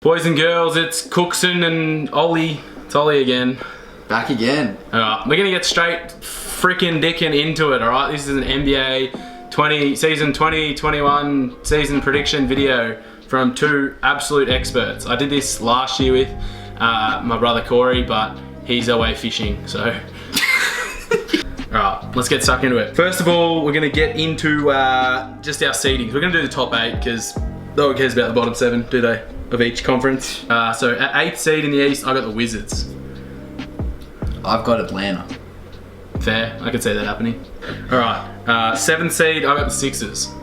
Boys and girls, it's Cookson and Ollie. It's Ollie again. Back again. Alright, we're gonna get straight frickin' dickin' into it, alright? This is an NBA season 2021 season prediction video from two absolute experts. I did this last year with my brother Corey, but he's away fishing, so. Alright, let's get stuck into it. First of all, we're gonna get into just our seedings. We're gonna do the top 8 because no one cares about the bottom 7, do they? Of each conference. So at 8th seed in the East, I got the Wizards. I've got Atlanta. Fair, I could see that happening. Alright, 7th seed, I got the Sixers.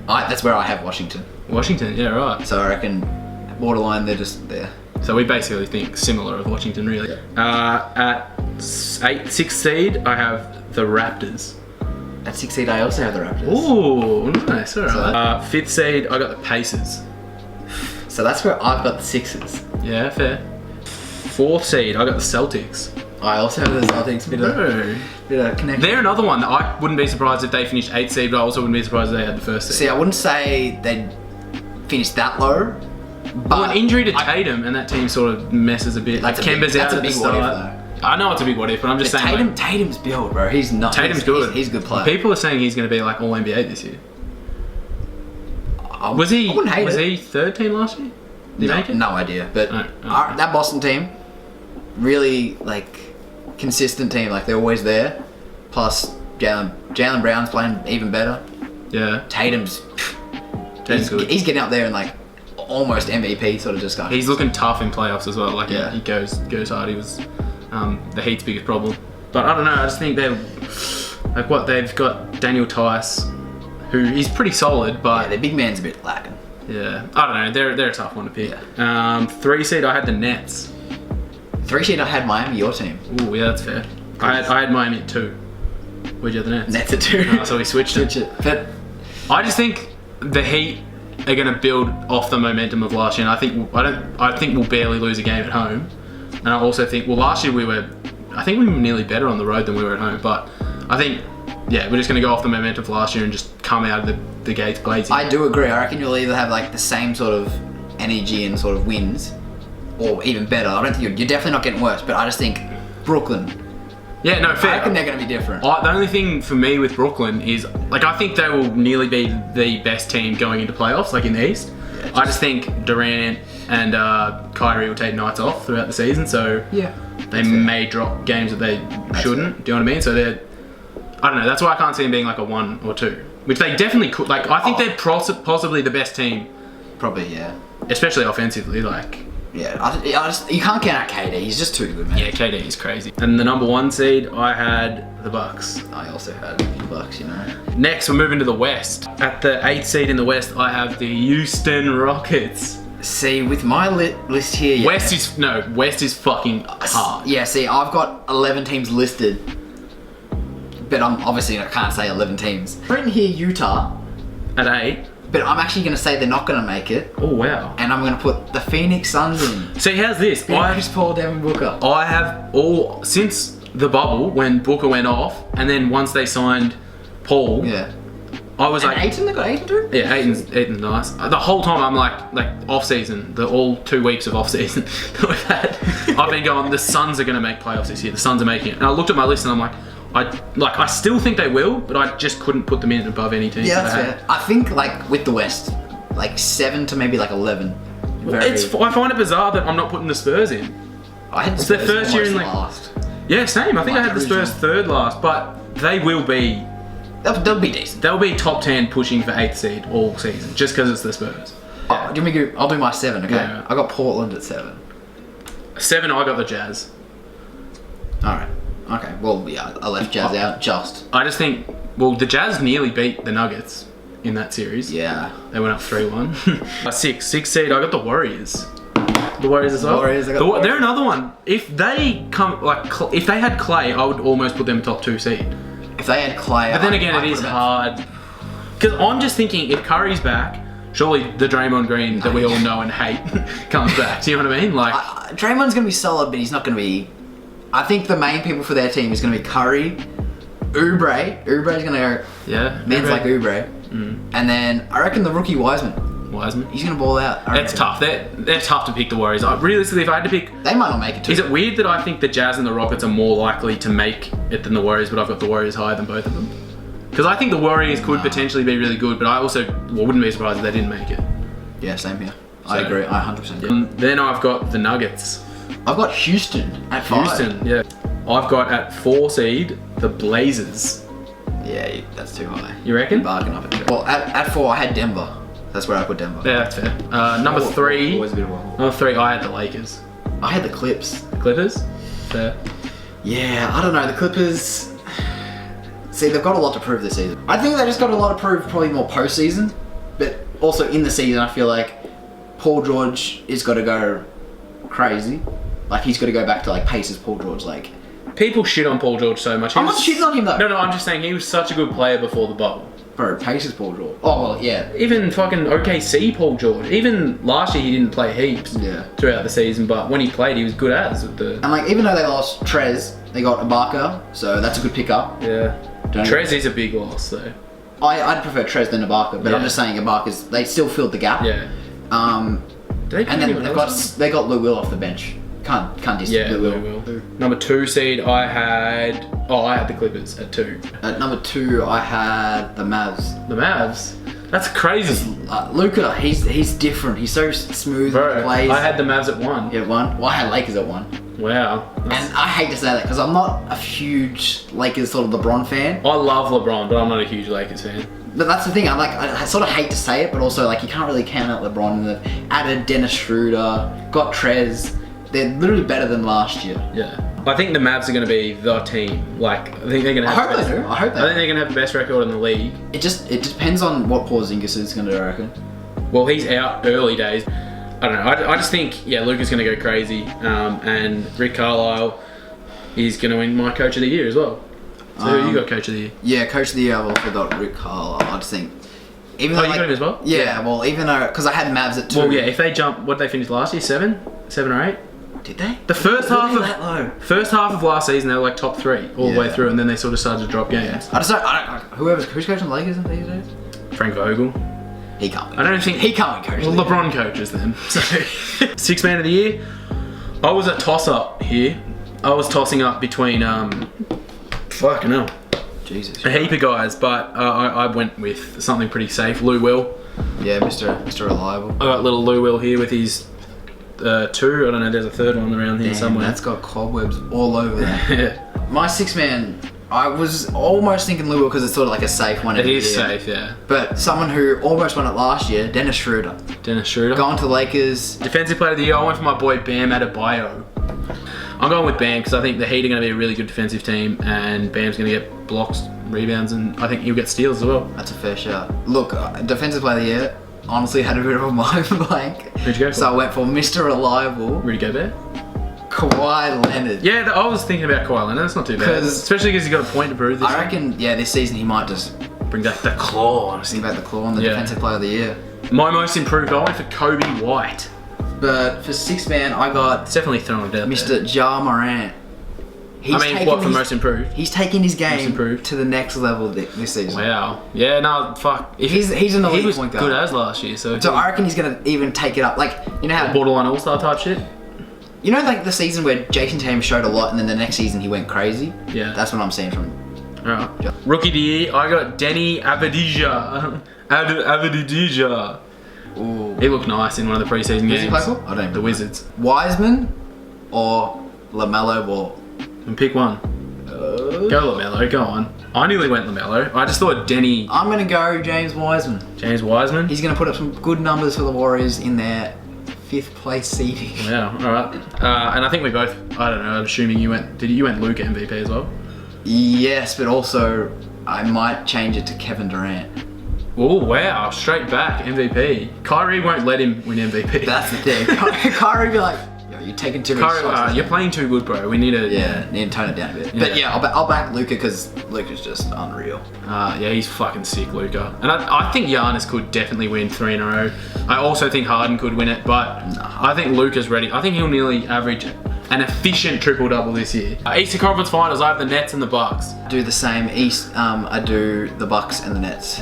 That's where I have Washington. Washington, yeah, right. So I reckon borderline, they're just there. So we basically think similar of Washington, really. At 6th seed, I have the Raptors. At 6th seed, I also have the Raptors. Ooh, nice, alright. 5th seed, I got the Pacers. So that's where I've got the Sixers. Yeah, fair. 4th seed, I got the Celtics. I also have the Celtics. Bit of connection. They're another one that I wouldn't be surprised if they finished 8th seed, but I also wouldn't be surprised if they had the 1st seed. See, I wouldn't say they'd finish that low. But well, an injury to Tatum and that team sort of messes a bit. Like Kemba's out at the start. What if, though. I know it's a big what if, but I'm just saying. Tatum's built, bro. He's not. Tatum's good. He's a good player. People are saying he's going to be like all NBA this year. Was he 3rd team last year? Did he make it? No idea. But that Boston team, really consistent team. Like they're always there. Plus Jaylen Brown's playing even better. Yeah. Tatum's good. He's getting up there and almost MVP sort of just guy. He's looking tough in playoffs as well. Like yeah. he goes hard. He was the Heat's biggest problem. But I don't know. I just think they've got Daniel Tice, who he's pretty solid, but yeah, their big man's a bit lacking. Yeah, I don't know. They're a tough one to pick. Yeah. 3 seed, I had the Nets. 3 seed, I had Miami, your team. Ooh, yeah, that's fair. I had Miami at 2. Where'd you have the Nets? Nets at 2. Oh, so we switched it. But I just think the Heat are going to build off the momentum of last year, and I think we'll barely lose a game at home. And I also think, last year we were nearly better on the road than we were at home. But I think, we're just going to go off the momentum of last year and just come out of the gates blazing. I do agree. I reckon you'll either have the same sort of energy and sort of wins, or even better. I don't think you're definitely not getting worse. But I just think Brooklyn. Yeah, no, fair. I reckon they're going to be different. The only thing for me with Brooklyn is, I think they will nearly be the best team going into playoffs, in the East. Yeah, I just think Durant and Kyrie will take nights off throughout the season, so they may drop games that they shouldn't. Fair. Do you know what I mean? So I don't know. That's why I can't see them being a 1 or 2, which they definitely could. I think they're possibly the best team. Probably, yeah. Especially offensively, Yeah, you can't count out KD. He's just too good, man. Yeah, KD is crazy. And the number 1 seed, I had the Bucks. I also had the Bucks, Next, we're moving to the West. At the 8th seed in the West, I have the Houston Rockets. See, with my list here, West is fucking hard. Yeah, see, I've got 11 teams listed, but I can't say 11 teams. Written here Utah at 8. But I'm actually going to say they're not going to make it. Oh, wow. And I'm going to put the Phoenix Suns in. See, how's this? Chris Paul, Devin Booker. I have since the bubble, when Booker went off, and then once they signed Paul, I was Ayton, they got Ayton too? Yeah, Ayton's nice. The whole time I'm off season, all 2 weeks of off season that we've had, I've been going, the Suns are going to make playoffs this year. The Suns are making it. And I looked at my list and I'm I still think they will, but I just couldn't put them in above any team. Yeah, that's fair. I think with the West, 7 to maybe 11. I find it bizarre that I'm not putting the Spurs in. I had the Spurs their first year in last. Yeah, same. I think I had the Spurs 3rd last, but they will be. They'll be decent. They'll be top 10 pushing for 8th seed all season, just because it's the Spurs. Yeah. I'll do my 7. Okay. Yeah. I got Portland at 7. 7, I got the Jazz. All right. Okay, well, yeah, I left Jazz out just. I just think, the Jazz nearly beat the Nuggets in that series. Yeah. They went up 3-1. 6th seed, I got the Warriors. The Warriors as well? They're another one. If they if they had Clay, I would almost put them top 2 seed. If they had Clay, but then again, it is hard. Because I'm just thinking, if Curry's back, surely the Draymond Green that we all know and hate comes back. Do you know what I mean? Draymond's going to be solid, but he's not going to be. I think the main people for their team is going to be Curry, Oubre. Oubre's going to go. Yeah. Men's like Oubre. And then I reckon the rookie Wiseman. Wiseman. He's gonna ball out. I It's reckon. tough. They're tough to pick the Warriors. Realistically, if I had to pick, They might not make it to is it weird that I think the Jazz and the Rockets are more likely to make it than the Warriors, but I've got the Warriors higher than both of them? Because I think the Warriors could potentially be really good, but I also wouldn't be surprised if they didn't make it. Yeah, same here. I So- agree. I 100% agree. Then I've got the Nuggets. I've got Houston at 5. Houston, yeah. I've got at 4 seed the Blazers. Yeah, that's too high. You reckon? Bargain up at 2. Well, at 4, I had Denver. That's where I put Denver. Yeah, that's fair. Number 3. Always a bit of a wobble. Number 3, I had the Lakers. I had the Clips. The Clippers. Fair. Yeah, I don't know. The Clippers. See, they've got a lot to prove this season. I think they just got a lot to prove, probably more postseason. But also in the season, I feel like Paul George is got to go crazy. Like, he's got to go back to, like, Pacers Paul George. Like, People shit on Paul George so much. I'm not shitting on him, though. No, I'm just saying he was such a good player before the bubble. bro, Pacers Paul George. Oh, well, yeah. Even fucking OKC Paul George. Even last year he didn't play heaps Yeah. throughout the season, but when he played, he was good as with the. And, like, even though they lost Trez, they got Ibaka, so that's a good pickup. Yeah. Don't- Trez is a big loss though. I'd prefer Trez than Ibaka, but I'm Yeah. just saying Ibaka's, they still filled the gap. Yeah. And Do they pick then anyone they've else? got they got Lou Will off the bench. Can't diss Yeah, Lou Lou Will. Will. Number 2 seed, I had the Clippers at 2. At number 2, I had the Mavs. The Mavs. That's crazy, Luka, he's different. He's so smooth when he bro. plays. I had the Mavs at 1. Yeah, 1. Well, I had Lakers at 1. Wow. And I hate to say that because I'm not a huge Lakers sort of LeBron fan. I love LeBron, but I'm not a huge Lakers fan. But that's the thing. I sort of hate to say it, but also like you can't really count out LeBron. And they've added Dennis Schroeder, got Trez. They're literally better than last year. Yeah. I think the Mavs are going to be the team. Like, I think they're going to I have. hope the they best- do. I hope they I think do. they're going to have the best record in the league. It depends on what Porzingis is going to do, I reckon. Well, he's out early days. I don't know. I just think, Luka's going to go crazy. And Rick Carlisle is going to win my Coach of the Year as well. So who you got Coach of the Year? Yeah, Coach of the Year, I've also got Rick Carlisle. I just think, even Oh, though you got him as well? Yeah, well, even though because I had Mavs at 2. Well, yeah, if they jump, what did they finish last year? 7 or 8? Did they? The first Were half they of that low? first half of last season, they were like top 3 all the way Yeah. through, and then they sort of started to drop games. I just who's coaching the Lakers these days? Frank Vogel. He can't be. I don't think He can't be coaching. Well, LeBron coaches them. So, 6th man of the year. I was a toss-up here. I was tossing up between fucking hell, Jesus. a heap of guys, but I went with something pretty safe. Lou Will. Yeah, Mr. Reliable. I got little Lou Will here with his 2. I don't know. There's a 3rd one around here Damn, somewhere. that's got cobwebs all over that. Yeah, My 6th man, I was almost thinking Lou because it's sort of like a safe one. it every is year. safe. Yeah, But someone who almost won it last year, Dennis Schroeder, Dennis Schroeder. going to the Lakers. Defensive player of the year. I went for my boy Bam Adebayo. I'm going with Bam because I think the Heat are going to be a really good defensive team, and Bam's going to get blocks, rebounds, and I think he'll get steals as well. That's a fair shout. Look, defensive player of the year, honestly had a bit of a mind blank. Who'd you go for? So I went for Mr. Reliable, Rudy Gobert. Kawhi Leonard. Yeah, I was thinking about Kawhi Leonard. That's not too bad. 'Cause- Especially because he's got a point to prove this I year. reckon, this season he might just Bring back the claw, see honestly. about the claw on the Yeah. defensive player of the year. My most improved, I went for Kobe White. But for 6th man, I got It's definitely throwing it out Mr. Ja Morant. He's there. I mean, taken what for his- most improved? He's taking his game improved. to the next level this season. Wow. Yeah, no, fuck. If He's an elite he was point guard. good as last year, so So I reckon he's gonna even take it up. Like, you know how borderline all-star type shit. you know like the season where Jason Tatum showed a lot and then the next season he went crazy? Yeah. That's what I'm seeing from him. Alright. Yeah. Rookie of the year, I got Denny Avdija. Avdija. Ooh. He looked nice in one of the preseason games. Who's he play for? I don't even The know. Wizards. Wiseman or LaMelo Ball? And pick one. Go LaMelo, go on. I nearly went LaMelo. I just thought Denny, I'm gonna go James Wiseman. James Wiseman. He's gonna put up some good numbers for the Warriors in their 5th place seeding. Wow, alright. And I think we both, I don't know, I'm assuming you went Luka MVP as well? Yes, but also I might change it to Kevin Durant. Oh, wow, straight back, MVP. Kyrie won't let him win MVP. That's the thing. Kyrie be like, yo, you're taking too many Kyrie, shots. you're playing too good, bro. We need to... Yeah, need to tone it down a bit. Yeah. But yeah, I'll back Luka because Luka's just unreal. Yeah, he's fucking sick, Luka. And I think Giannis could definitely win 3 in a row. I also think Harden could win it, but I think Luka's ready. I think he'll nearly average an efficient triple-double this year. Eastern Conference Finals, I have the Nets and the Bucks. Do the same East. I do the Bucks and the Nets.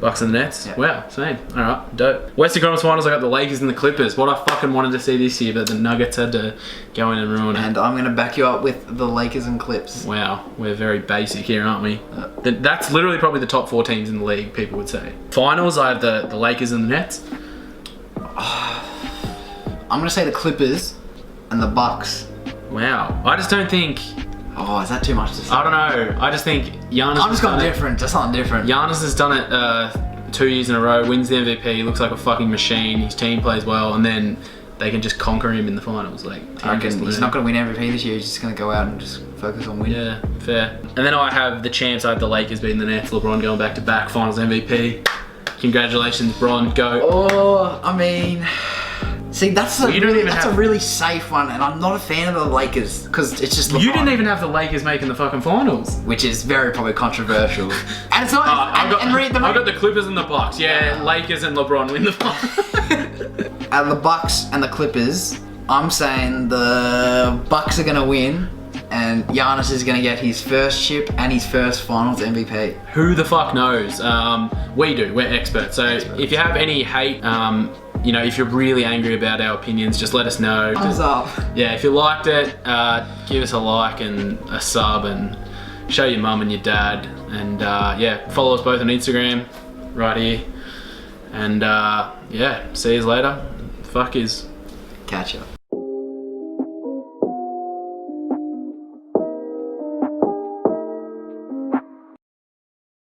Bucks and the Nets. Yeah. Wow, same. All right, dope. Western Conference Finals, I got the Lakers and the Clippers. What I fucking wanted to see this year, but the Nuggets had to go in and ruin it. And I'm going to back you up with the Lakers and Clips. Wow, we're very basic here, aren't we? That's literally probably the top 4 teams in the league, people would say. Finals, I have the Lakers and the Nets. I'm going to say the Clippers and the Bucks. Wow. I just don't think... Oh, is that too much to say? I don't know. I just think Giannis... I'm just going different. Just something different. Giannis has done it 2 years in a row, wins the MVP, looks like a fucking machine, his team plays well, and then they can just conquer him in the finals. Like, I reckon he's not going to win MVP this year. He's just going to go out and just focus on winning. Yeah, fair. And then I have the champs. I have the Lakers beating the Nets. LeBron going back to back, finals MVP. Congratulations, Bron. Go. Oh, I mean... See, that's Well, you don't even that's have- a really safe one, and I'm not a fan of the Lakers because it's just LeBron, You didn't even have the Lakers making the fucking finals. which is very probably controversial. And it's not. I've and got the Clippers and the Bucks. Yeah, Lakers and LeBron win the finals. out of the Bucks and the Clippers, I'm saying the Bucks are gonna win, and Giannis is gonna get his first chip and his first Finals MVP. Who the fuck knows? We do. We're experts. So if you have any hate, you know, if you're really angry about our opinions, just let us know. Thumbs up. Yeah, if you liked it, give us a like and a sub and show your mum and your dad. And yeah, follow us both on Instagram, right here. And yeah, see you later. Fuck is. Catch ya.